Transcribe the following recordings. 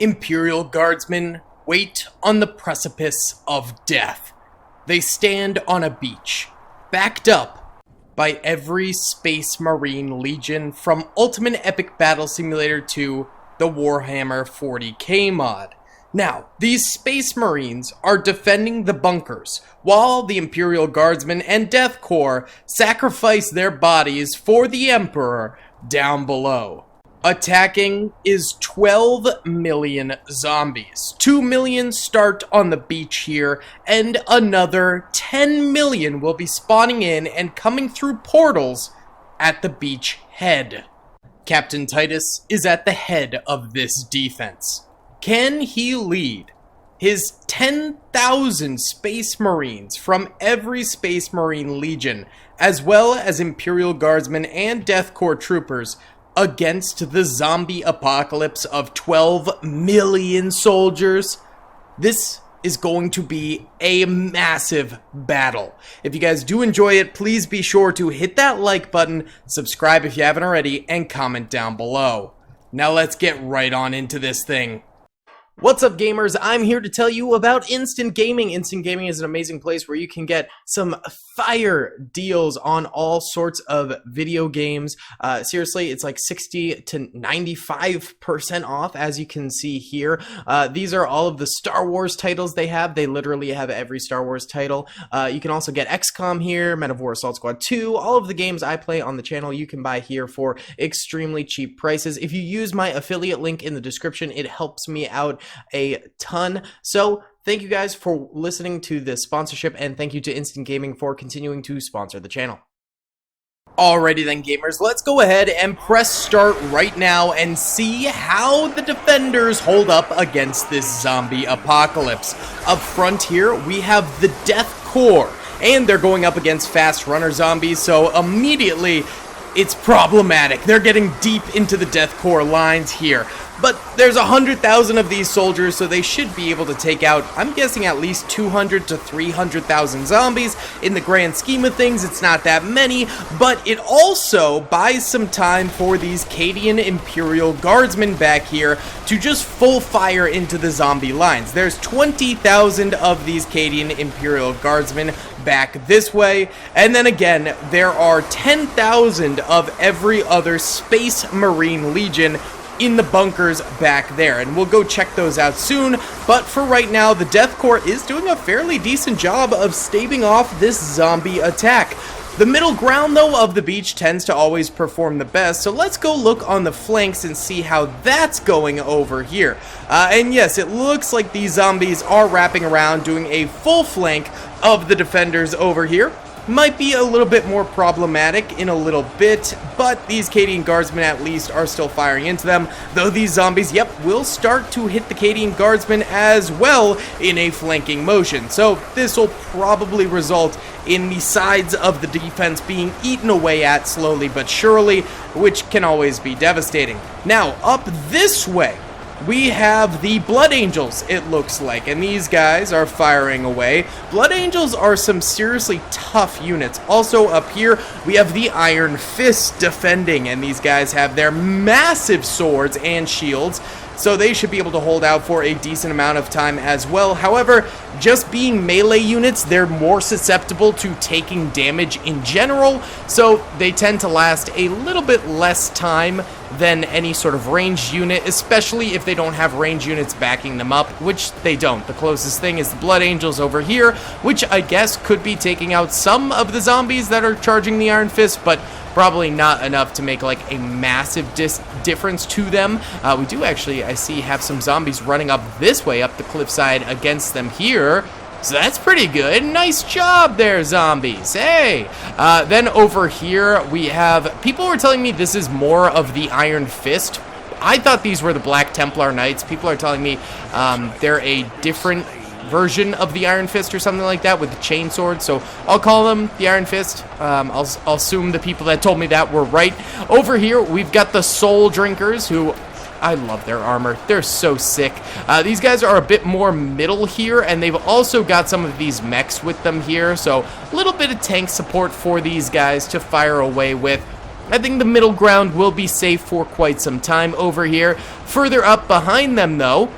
Imperial Guardsmen wait on the precipice of death. They stand on a beach, backed up by every Space Marine Legion from Ultimate Epic Battle Simulator to the Warhammer 40k mod. Now, these Space Marines are defending the bunkers, while the Imperial Guardsmen and Death Corps sacrifice their bodies for the Emperor down below. Attacking is 12 million zombies. 2 million start on the beach here, and another 10 million will be spawning in and coming through portals at the beach head. Captain Titus is at the head of this defense. Can he lead his 10,000 Space Marines from every Space Marine Legion, as well as Imperial Guardsmen and Death Corps troopers, against the zombie apocalypse of 12 million soldiers? This is going to be a massive battle. If you guys do enjoy it, please be sure to hit that like button, subscribe if you haven't already, and comment down below. Now let's get right on into this thing. What's up, gamers? I'm here to tell you about Instant Gaming. Instant Gaming is an amazing place where you can get some fire deals on all sorts of video games. Seriously, it's like 60 to 95% off, as you can see here. These are all of the Star Wars titles they have. They literally have every Star Wars title. You can also get XCOM here, Men of War Assault Squad 2. All of the games I play on the channel you can buy here for extremely cheap prices. If you use my affiliate link in the description, it helps me out a ton. So thank you guys for listening to this sponsorship, and thank you to Instant Gaming for continuing to sponsor the channel. Alrighty then, gamers, let's go ahead and press start right now and see how the defenders hold up against this zombie apocalypse. Up front here, we have the Death Corps, and they're going up against fast runner zombies, so immediately it's problematic. They're getting deep into the Death Corps lines here. But there's 100,000 of these soldiers, so they should be able to take out, I'm guessing, at least 200 to 300,000 zombies. In the grand scheme of things, it's not that many, but it also buys some time for these Cadian Imperial Guardsmen back here to just full fire into the zombie lines. There's 20,000 of these Cadian Imperial Guardsmen back this way, and then again, there are 10,000 of every other Space Marine Legion in the bunkers back there, and we'll go check those out soon. But for right now, the Death Corps is doing a fairly decent job of staving off this zombie attack. The middle ground, though, of the beach tends to always perform the best, so let's go look on the flanks and see how that's going over here. And yes, it looks like these zombies are wrapping around, doing a full flank of the defenders over here. Might be a little bit more problematic in a little bit, but these Cadian Guardsmen at least are still firing into them, though these zombies, yep, will start to hit the Cadian Guardsmen as well in a flanking motion. So this will probably result in the sides of the defense being eaten away at slowly but surely, which can always be devastating. Now, up this way, we have the Blood Angels, it looks like, and these guys are firing away. Blood Angels are some seriously tough units. Also up here, we have the Iron Fist defending, and these guys have their massive swords and shields, so they should be able to hold out for a decent amount of time as well. However, just being melee units, they're more susceptible to taking damage in general, so they tend to last a little bit less time than any sort of ranged unit, especially if they don't have ranged units backing them up, which they don't. The closest thing is the Blood Angels over here, which I guess could be taking out some of the zombies that are charging the Iron Fist, but probably not enough to make like a massive difference to them. We do actually, I see, have some zombies running up this way, up the cliffside against them here. So that's pretty good. Nice job there, zombies. Hey! Then over here, we have... People were telling me this is more of the Iron Fist. I thought these were the Black Templar Knights. People are telling me they're a different version of the Iron Fist or something like that with the chainsword, so I'll call them the Iron Fist. I'll assume the people that told me that were right. Over here, we've got the Soul Drinkers, who... I love their armor. They're so sick. These guys are a bit more middle here, and they've also got some of these mechs with them here, so a little bit of tank support for these guys to fire away with. I think the middle ground will be safe for quite some time over here. Further up behind them, though,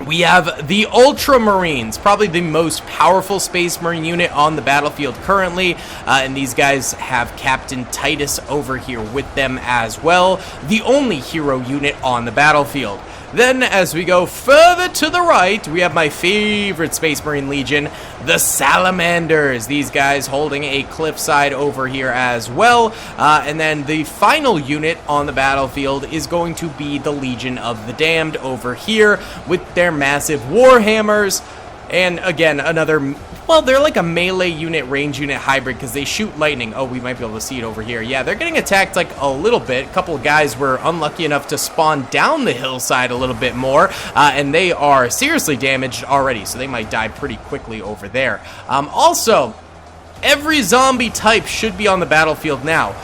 we have the Ultramarines, probably the most powerful Space Marine unit on the battlefield currently, and these guys have Captain Titus over here with them as well, the only hero unit on the battlefield. Then, as we go further to the right, we have my favorite Space Marine Legion, the Salamanders. These guys holding a cliffside over here as well. And then the final unit on the battlefield is going to be the Legion of the Damned over here with their massive Warhammers. And again, another, well, they're like a melee unit, range unit hybrid because they shoot lightning. Oh, we might be able to see it over here. Yeah, they're getting attacked like a little bit. A couple of guys were unlucky enough to spawn down the hillside a little bit more, and they are seriously damaged already, so they might die pretty quickly over there. Also, every zombie type should be on the battlefield now.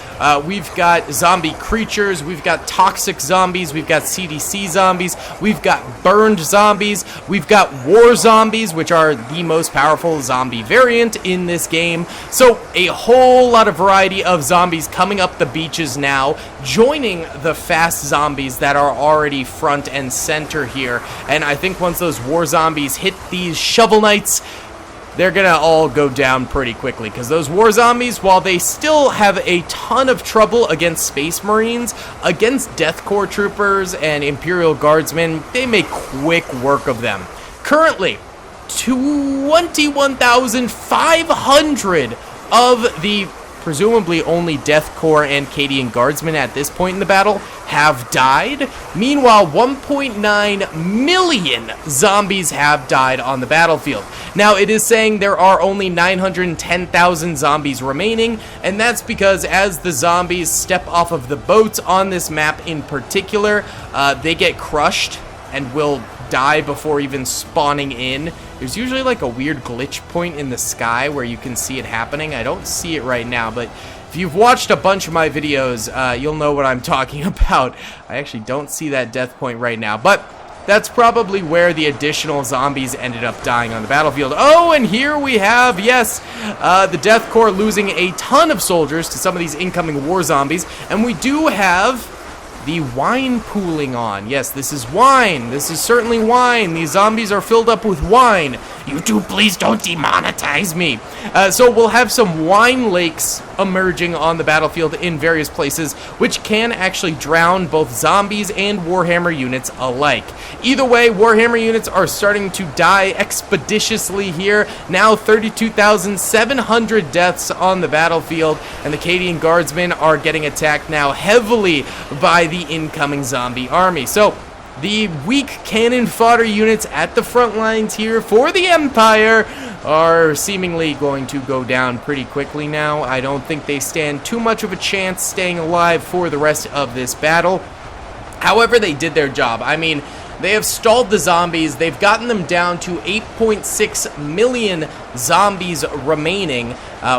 We've got zombie creatures, we've got toxic zombies, we've got CDC zombies, we've got burned zombies, we've got war zombies, which are the most powerful zombie variant in this game. So a whole lot of variety of zombies coming up the beaches now, joining the fast zombies that are already front and center here. And I think once those war zombies hit these shovel knights, they're gonna all go down pretty quickly, because those war zombies, while they still have a ton of trouble against Space Marines, against Death Corps troopers and Imperial Guardsmen, they make quick work of them. Currently, 21,500 of the presumably only Death Corps and Cadian Guardsmen at this point in the battle have died. Meanwhile, 1.9 million zombies have died on the battlefield. Now, it is saying there are only 910,000 zombies remaining, and that's because as the zombies step off of the boats on this map in particular, they get crushed and will die before even spawning in. There's usually like a weird glitch point in the sky where you can see it happening. I don't see it right now, but if you've watched a bunch of my videos, you'll know what I'm talking about. I actually don't see that death point right now, but that's probably where the additional zombies ended up dying on the battlefield. Oh, and here we have, yes, the Death Corps losing a ton of soldiers to some of these incoming war zombies, and we do have the wine pooling on. Yes, this is wine. This is certainly wine. These zombies are filled up with wine. YouTube, please don't demonetize me. So we'll have some wine lakes emerging on the battlefield in various places, which can actually drown both zombies and Warhammer units alike. Either way, Warhammer units are starting to die expeditiously here. Now 32,700 deaths on the battlefield, and the Cadian Guardsmen are getting attacked now heavily by the incoming zombie army. So the weak cannon fodder units at the front lines here for the Empire are seemingly going to go down pretty quickly now. I don't think they stand too much of a chance staying alive for the rest of this battle. However, they did their job. I mean, they have stalled the zombies. They've gotten them down to 8.6 million zombies remaining,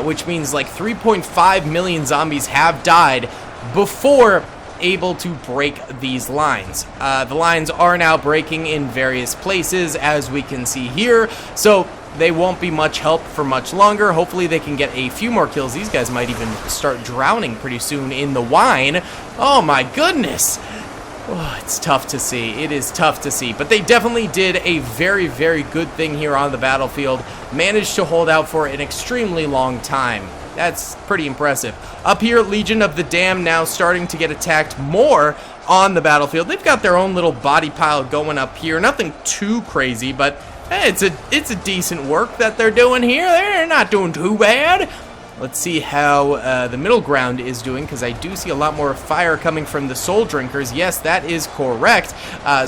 which means like 3.5 million zombies have died before able to break these lines. The lines are now breaking in various places, as we can see here, so they won't be much help for much longer. Hopefully they can get a few more kills. These guys might even start drowning pretty soon in the wine. Oh my goodness. Oh, it's tough to see. It is tough to see. But they definitely did a very, very good thing here on the battlefield. Managed to hold out for an extremely long time. That's pretty impressive. Up here, Legion of the Damned now starting to get attacked more on the battlefield. They've got their own little body pile going up here. Nothing too crazy, but hey, it's a decent work that they're doing here. They're not doing too bad. Let's see how the middle ground is doing, because I do see a lot more fire coming from the Soul Drinkers. Yes, that is correct.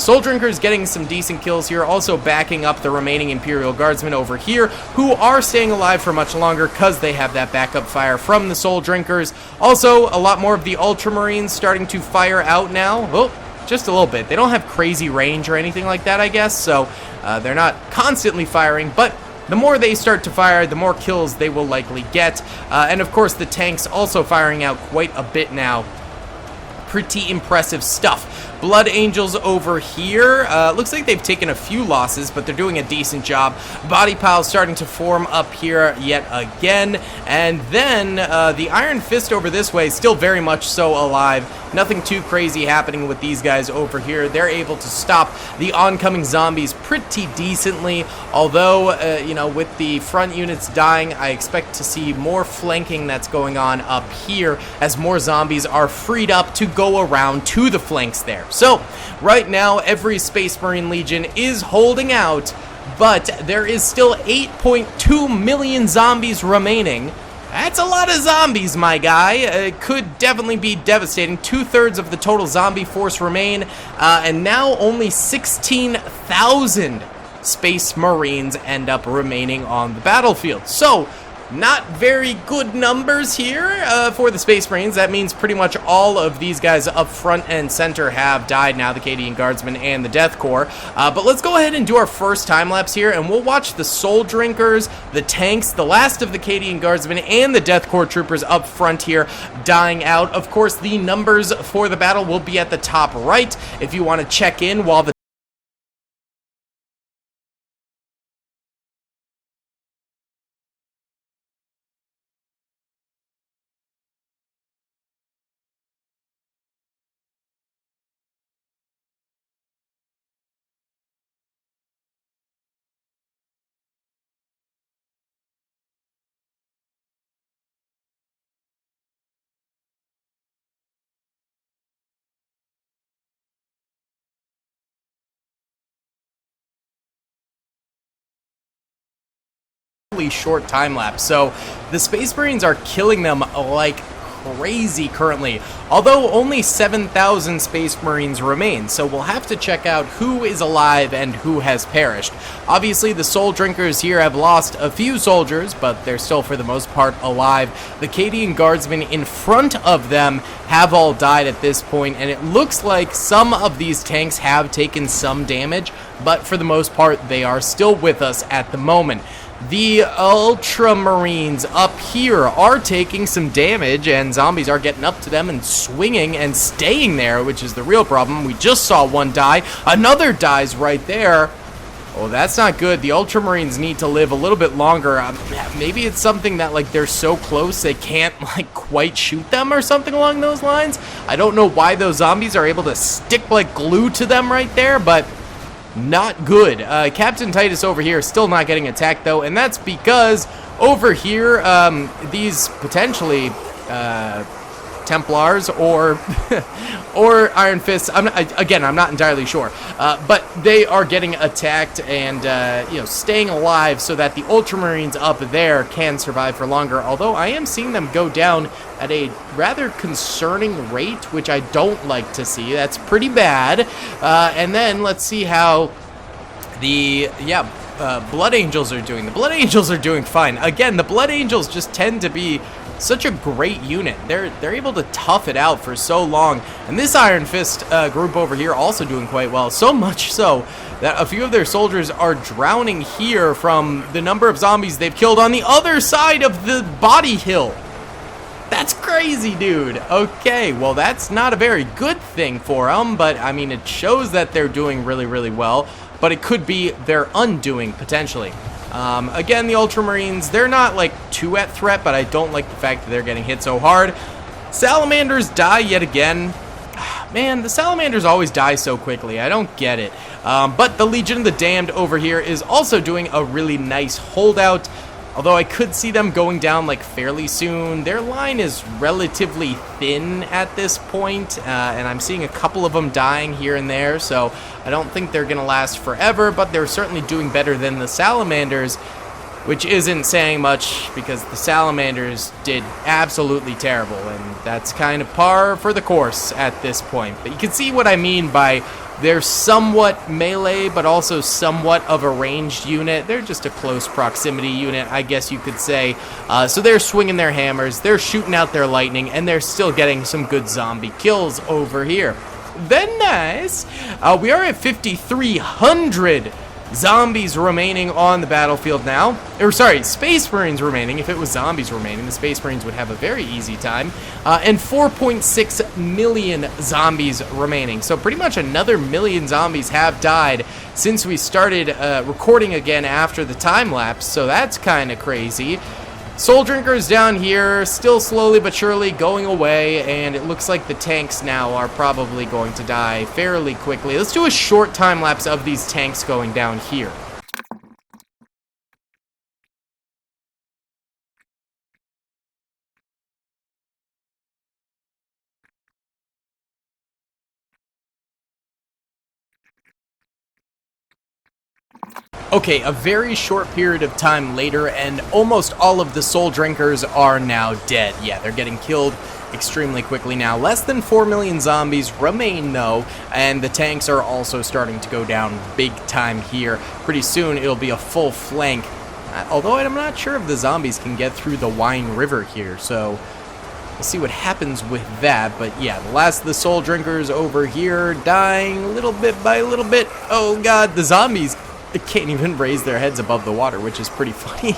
Soul Drinkers getting some decent kills here, also backing up the remaining Imperial Guardsmen over here, who are staying alive for much longer because they have that backup fire from the Soul Drinkers. Also, a lot more of the Ultramarines starting to fire out now. Oh, just a little bit. They don't have crazy range or anything like that, I guess, so they're not constantly firing, but the more they start to fire, the more kills they will likely get. And of course, the tanks also firing out quite a bit now. Pretty impressive stuff. Blood Angels over here. Looks like they've taken a few losses, but they're doing a decent job. Body piles starting to form up here yet again. And then the Iron Fist over this way, still very much so alive. Nothing too crazy happening with these guys over here. They're able to stop the oncoming zombies pretty decently. Although, you know, with the front units dying, I expect to see more flanking that's going on up here as more zombies are freed up to go around to the flanks there. So, right now, every Space Marine Legion is holding out, but there is still 8.2 million zombies remaining. That's a lot of zombies, my guy. It could definitely be devastating. 2/3 of the total zombie force remain, and now only 16,000 Space Marines end up remaining on the battlefield. So, not very good numbers here for the Space Marines. That means pretty much all of these guys up front and center have died now, the Cadian Guardsmen and the Death Corps. But let's go ahead and do our first time-lapse here, and we'll watch the Soul Drinkers, the tanks, the last of the Cadian Guardsmen, and the Death Corps troopers up front here dying out. Of course, the numbers for the battle will be at the top right if you want to check in while the short time lapse. So the Space Marines are killing them like crazy currently, although only 7,000 Space Marines remain, so we'll have to check out who is alive and who has perished. Obviously, the Soul Drinkers here have lost a few soldiers, but they're still for the most part alive. The Cadian Guardsmen in front of them have all died at this point, and it looks like some of these tanks have taken some damage, but for the most part, they are still with us at the moment. The Ultramarines up here are taking some damage, and zombies are getting up to them and swinging and staying there, which is the real problem. We just saw one die. Another dies right there. Oh, that's not good. The Ultramarines need to live a little bit longer. Maybe it's something that, like, they're so close they can't, like, quite shoot them or something along those lines. I don't know why those zombies are able to stick like glue to them right there, but not good. Captain Titus over here is still not getting attacked, though, and that's because over here, these potentially Templars or or Iron Fists, I'm not entirely sure, but they are getting attacked and you know, staying alive so that the Ultramarines up there can survive for longer, although I am seeing them go down at a rather concerning rate, which I don't like to see. That's pretty bad. And then let's see how the Blood Angels are doing. The Blood Angels are doing fine. Again, the Blood Angels just tend to be such a great unit. They're able to tough it out for so long. And this Iron Fist group over here also doing quite well. So much so that a few of their soldiers are drowning here from the number of zombies they've killed on the other side of the body hill. That's crazy, dude. Okay, well, that's not a very good thing for them, but I mean, it shows that they're doing really, really well, but it could be their undoing, potentially. Again, the Ultramarines, they're not, like, too at threat, but I don't like the fact that they're getting hit so hard. Salamanders die yet again. Man, the Salamanders always die so quickly. I don't get it. But the Legion of the Damned over here is also doing a really nice holdout. Although I could see them going down, like, fairly soon. Their line is relatively thin at this point, and I'm seeing a couple of them dying here and there, so I don't think they're going to last forever, but they're certainly doing better than the Salamanders, which isn't saying much because the Salamanders did absolutely terrible, and that's kind of par for the course at this point. But you can see what I mean by they're somewhat melee, but also somewhat of a ranged unit. They're just a close proximity unit, I guess you could say. So they're swinging their hammers, they're shooting out their lightning, and they're still getting some good zombie kills over here. Then nice. We are at 5,300 zombies remaining on the battlefield now. Or sorry, Space Marines remaining. If it was zombies remaining, the Space Marines would have a very easy time. And 4.6 million zombies remaining. So pretty much another million zombies have died since we started recording again after the time lapse. So that's kind of crazy. Soul Drinkers down here, still slowly but surely going away, and it looks like the tanks now are probably going to die fairly quickly. Let's do a short time lapse of these tanks going down here. Okay, a very short period of time later, and almost all of the Soul Drinkers are now dead. Yeah, they're getting killed extremely quickly now. Less than 4 million zombies remain, though, and the tanks are also starting to go down big time here. Pretty soon, it'll be a full flank, although I'm not sure if the zombies can get through the Wine River here, so we'll see what happens with that. But yeah, the last of the Soul Drinkers over here dying little bit by little bit. Oh god, the zombies can't even raise their heads above the water, which is pretty funny.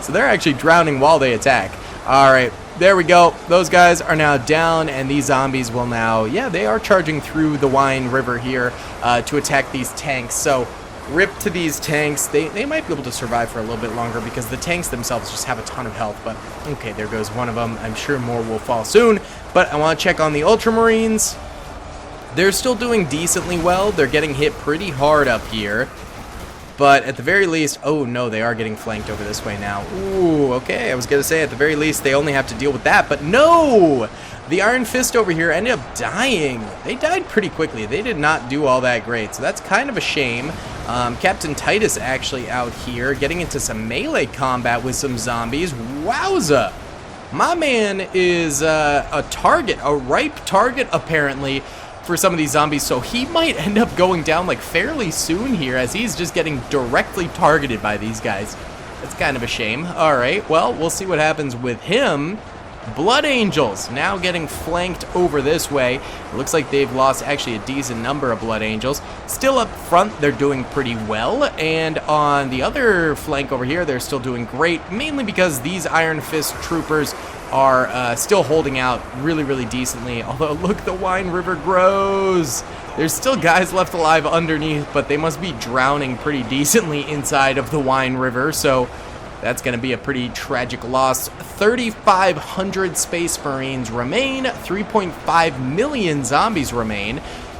So they're actually drowning while they attack. Alright, there we go. Those guys are now down, and these zombies will now, yeah, they are charging through the Wine River here to attack these tanks. So rip to these tanks. They might be able to survive for a little bit longer because the tanks themselves just have a ton of health. But okay, there goes one of them. I'm sure more will fall soon. But I want to check on the Ultramarines. They're still doing decently well. They're getting hit pretty hard up here. But at the very least, oh no, they are getting flanked over this way now. Ooh, okay, I was going to say at the very least they only have to deal with that, but no! The Iron Fist over here ended up dying. They died pretty quickly. They did not do all that great, so that's kind of a shame. Captain Titus actually out here getting into some melee combat with some zombies. Wowza! My man is a target, a ripe target apparently, for some of these zombies, so he might end up going down like fairly soon here as he's just getting directly targeted by these guys. That's kind of a shame. Alright, well, we'll see what happens with him. Blood Angels now getting flanked over this way. It looks like they've lost actually a decent number of Blood Angels. Still up front, they're doing pretty well, and on the other flank over here, they're still doing great, mainly because these Iron Fist troopers are still holding out really decently. Although, look, the Wine River grows. There's still guys left alive underneath, but they must be drowning pretty decently inside of the Wine River, so that's going to be a pretty tragic loss. 3,500 Space Marines remain. 3.5 million zombies remain.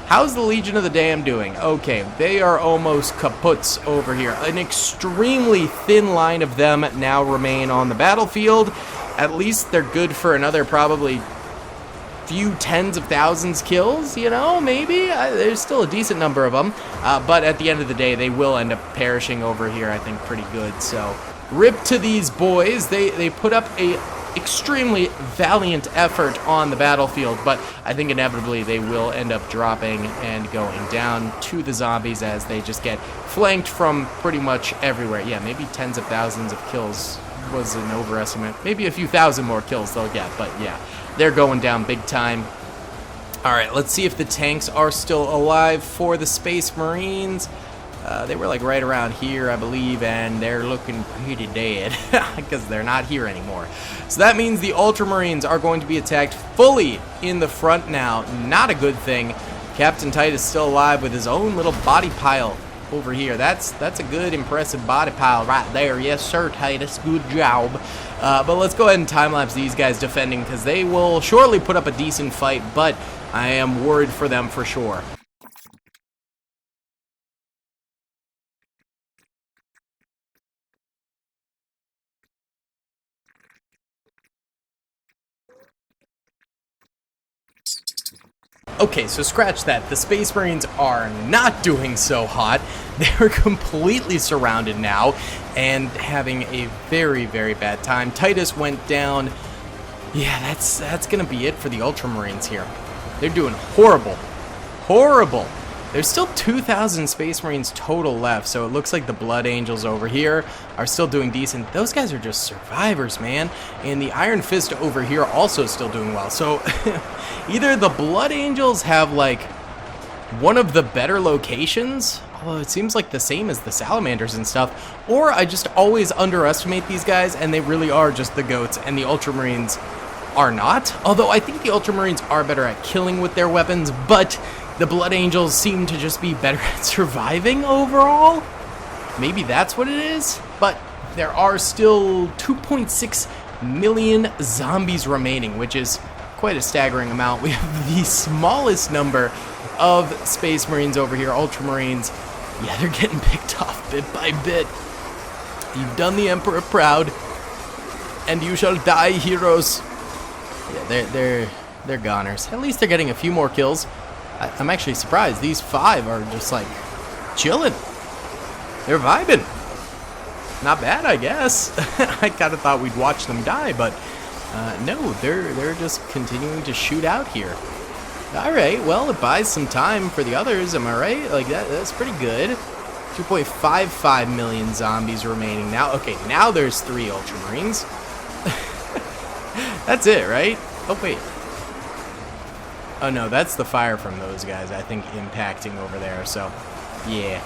How's the Legion of the Damned doing? Okay, they are almost kaputs over here. An extremely thin line of them now remain on the battlefield. At least they're good for another probably few tens of thousands kills, you know, maybe. There's still a decent number of them. But at the end of the day, they will end up perishing over here, I think, pretty good. So rip to these boys. They put up a extremely valiant effort on the battlefield, but I think inevitably they will end up dropping and going down to the zombies as they just get flanked from pretty much everywhere. Yeah, maybe tens of thousands of kills was an overestimate. Maybe a few thousand more kills they'll get, but yeah, they're going down big time. Alright, let's see if the tanks are still alive for the Space Marines. They were like right around here, I believe, and they're looking pretty dead because they're not here anymore. So that means the Ultramarines are going to be attacked fully in the front now. Not a good thing. Captain Titus still alive with his own little body pile over here. That's a good, impressive body pile right there. Yes, sir, Titus. Good job. But let's go ahead and time-lapse these guys defending because they will surely put up a decent fight, but I am worried for them for sure. Okay, so scratch that. The Space Marines are not doing so hot. They're completely surrounded now and having a very bad time. Titus went down. Yeah, that's gonna be it for the Ultramarines here. They're doing horrible. Horrible. There's still 2,000 Space Marines total left, so it looks like the Blood Angels over here are still doing decent. Those guys are just survivors, man. And the Iron Fist over here also still doing well. So either the Blood Angels have like one of the better locations. Well, it seems like the same as the salamanders and stuff, or I just always underestimate these guys and they really are just the goats, and the ultramarines are not. Although I think the ultramarines are better at killing with their weapons, but the blood angels seem to just be better at surviving overall. Maybe that's what it is, but there are still 2.6 million zombies remaining, which is quite a staggering amount. We have the smallest number of space marines over here, ultramarines. Yeah, they're getting picked off bit by bit. You've done the Emperor proud, and you shall die, heroes. Yeah, they're goners. At least they're getting a few more kills. I'm actually surprised. These 5 are just like chilling. They're vibing. Not bad, I guess. I kind of thought we'd watch them die, but no, they're just continuing to shoot out here. All right, well, it buys some time for the others. Am I right? Like that's pretty good. 2.55 million zombies remaining now. Okay, now there's 3 ultramarines. That's it, right? Oh wait. Oh no, that's the fire from those guys, I think, impacting over there. So, yeah.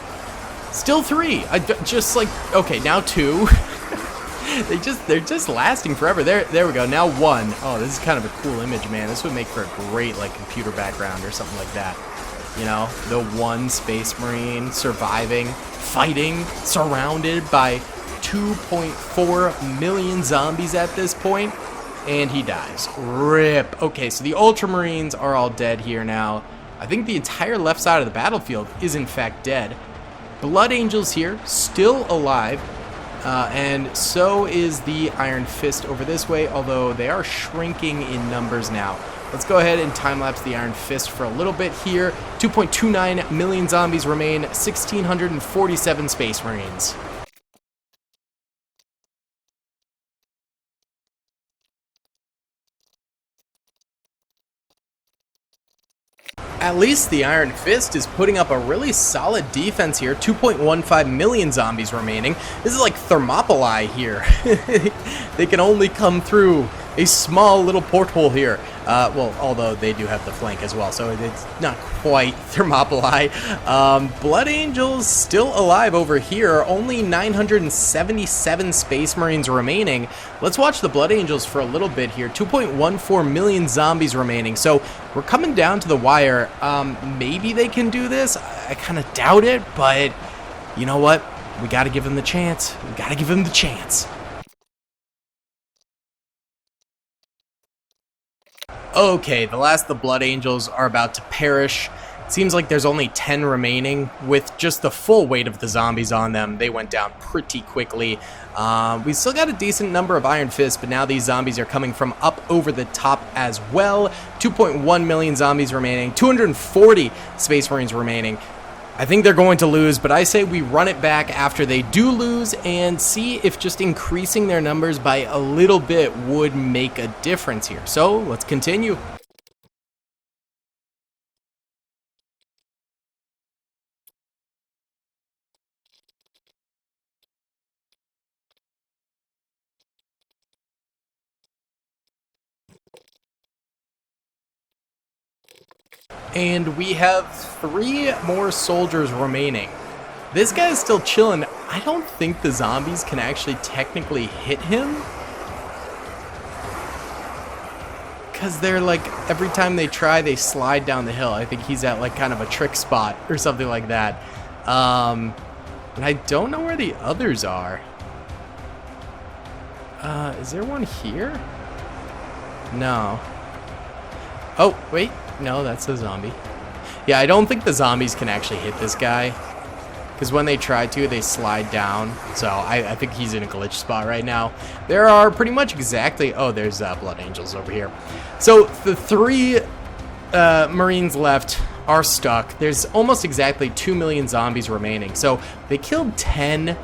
Still 3. Just like, okay, now 2. They're just lasting forever. There we go. Now 1. Oh, this is kind of a cool image, man. This would make for a great like computer background or something like that. You know, the 1 space marine surviving, fighting, surrounded by 2.4 million zombies at this point, and he dies. RIP. Okay, so the ultramarines are all dead here now. I think the entire left side of the battlefield is in fact dead. Blood Angels here, still alive, and so is the Iron Fist over this way, although they are shrinking in numbers now. Let's go ahead and time-lapse the Iron Fist for a little bit here. 2.29 million zombies remain, 1,647 Space Marines. At least the Iron Fist is putting up a really solid defense here. 2.15 million zombies remaining. This is like Thermopylae here. They can only come through a small little porthole here. Well, although they do have the flank as well, so it's not quite Thermopylae. Blood Angels still alive over here. Only 977 Space Marines remaining. Let's watch the Blood Angels for a little bit here. 2.14 million zombies remaining. So we're coming down to the wire. Maybe they can do this. I kind of doubt it, but you know what? We got to give them the chance. We got to give them the chance. Okay, the last of the Blood Angels are about to perish. Seems like there's only 10 remaining. With just the full weight of the zombies on them, they went down pretty quickly. We still got a decent number of Iron Fists, but now these zombies are coming from up over the top as well. 2.1 million zombies remaining, 240 Space Marines remaining. I think they're going to lose, but I say we run it back after they do lose and see if just increasing their numbers by a little bit would make a difference here. So let's continue. And we have 3 more soldiers remaining. This guy's still chilling. I don't think the zombies can actually technically hit him, because they're like, every time they try, they slide down the hill. I think he's at like kind of a trick spot or something like that. And I don't know where the others are. Is there one here? No. Oh, wait. No, that's a zombie. Yeah, I don't think the zombies can actually hit this guy, because when they try to, they slide down. So I think he's in a glitch spot right now. There are pretty much exactly... Oh, there's Blood Angels over here. So the 3 Marines left are stuck. There's almost exactly 2 million zombies remaining. So they killed 10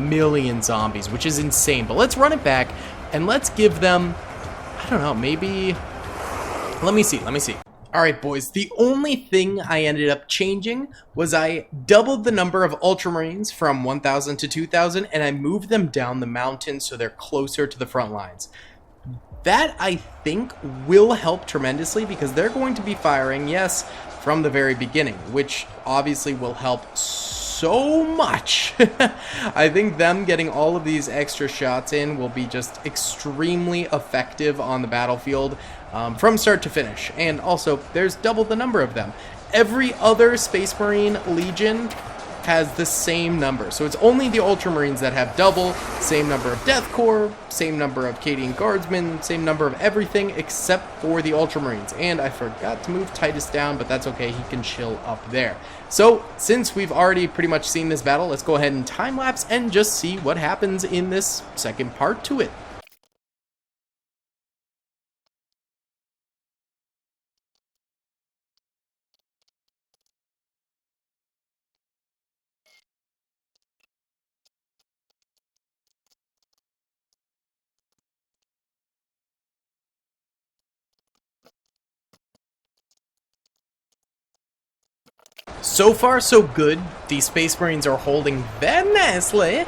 million zombies, which is insane. But let's run it back, and let's give them... I don't know, maybe... Let me see. Alright boys, the only thing I ended up changing was I doubled the number of Ultramarines from 1,000 to 2,000, and I moved them down the mountain so they're closer to the front lines. That, I think, will help tremendously, because they're going to be firing, yes, from the very beginning, which obviously will help so much. I think them getting all of these extra shots in will be just extremely effective on the battlefield from start to finish. And also, there's double the number of them. Every other Space Marine Legion has the same number. So it's only the Ultramarines that have double, same number of Death Corps, same number of Cadian Guardsmen, same number of everything except for the Ultramarines. And I forgot to move Titus down, but that's okay, he can chill up there. So since we've already pretty much seen this battle, let's go ahead and time-lapse and just see what happens in this second part to it. So far, so good. The Space Marines are holding very nicely.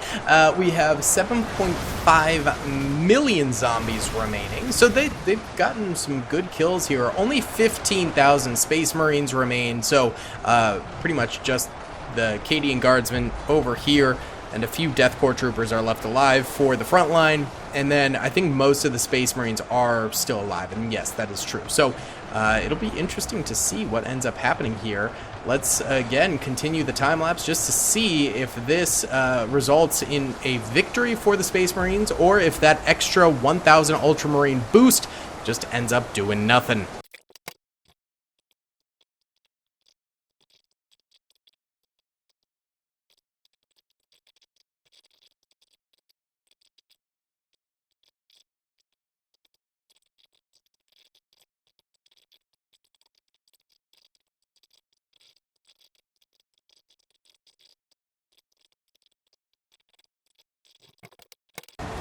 We have 7.5 million zombies remaining. So they've gotten some good kills here. Only 15,000 Space Marines remain. So pretty much just the Cadian Guardsmen over here. And a few Death Corps troopers are left alive for the front line. And then I think most of the Space Marines are still alive. And yes, that is true. So it'll be interesting to see what ends up happening here. Let's, again, continue the time-lapse just to see if this results in a victory for the Space Marines or if that extra 1,000 Ultramarine boost just ends up doing nothing.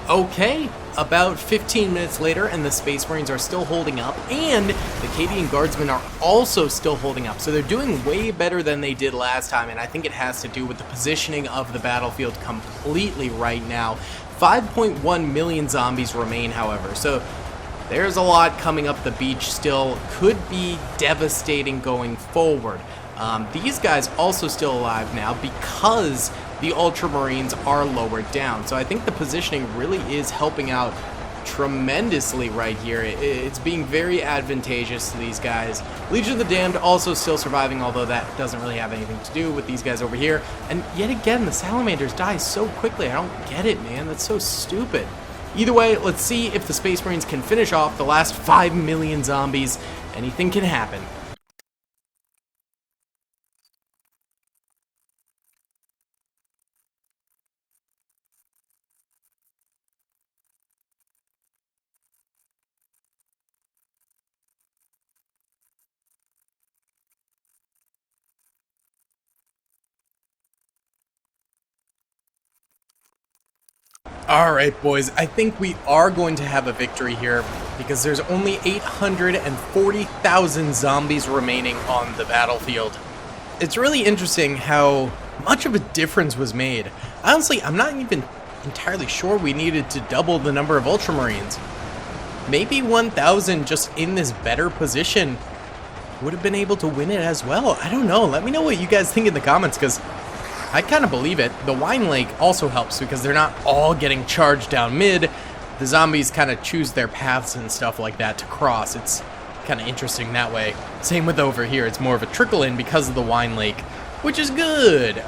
Okay, about 15 minutes later, and the Space Marines are still holding up, and the Cadian Guardsmen are also still holding up. So they're doing way better than they did last time, and I think it has to do with the positioning of the battlefield completely right now. 5.1 million zombies remain, however, so there's a lot coming up the beach still. Could be devastating going forward. These guys also still alive now because the Ultramarines are lowered down. So I think the positioning really is helping out tremendously right here. It's being very advantageous to these guys. Legion of the Damned also still surviving, although that doesn't really have anything to do with these guys over here. And yet again, the Salamanders die so quickly. I don't get it, man. That's so stupid. Either way, let's see if the Space Marines can finish off the last 5 million zombies. Anything can happen. Alright boys, I think we are going to have a victory here because there's only 840,000 zombies remaining on the battlefield. It's really interesting how much of a difference was made. Honestly, I'm not even entirely sure we needed to double the number of Ultramarines. Maybe 1,000 just in this better position would have been able to win it as well. I don't know. Let me know what you guys think in the comments, because I kind of believe it. The Wine Lake also helps because they're not all getting charged down mid. The zombies kind of choose their paths and stuff like that to cross. It's kind of interesting that way. Same with over here. It's more of a trickle in because of the Wine Lake, which is good.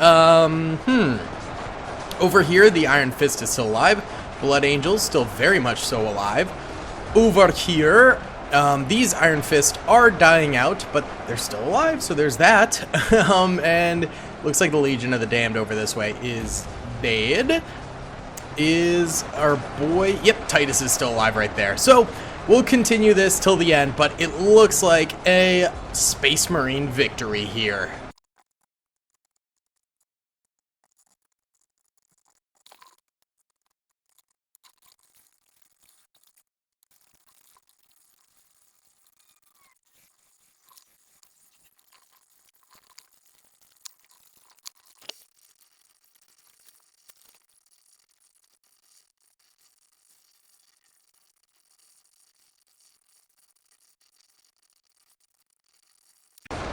Over here, the Iron Fist is still alive. Blood Angels still very much so alive. Over here, these Iron Fist are dying out, but they're still alive, so there's that. And looks like the Legion of the Damned over this way is dead. Is our boy... Yep, Titus is still alive right there. So we'll continue this till the end, but it looks like a Space Marine victory here.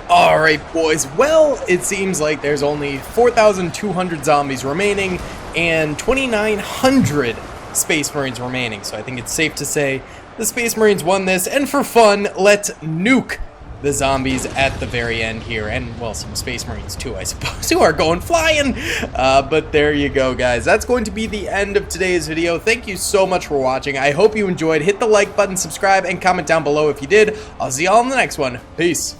Alright boys, well, it seems like there's only 4,200 zombies remaining and 2,900 Space Marines remaining, so I think it's safe to say the Space Marines won this, and for fun, let's nuke the zombies at the very end here, and well, some Space Marines too, I suppose, who are going flying, but there you go, guys. That's going to be the end of today's video. Thank you so much for watching. I hope you enjoyed. Hit the like button, subscribe, and comment down below if you did. I'll see y'all in the next one. Peace.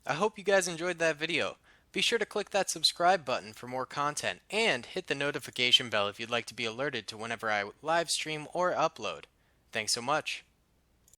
I hope you guys enjoyed that video. Be sure to click that subscribe button for more content, and hit the notification bell if you'd like to be alerted to whenever I live stream or upload. Thanks so much.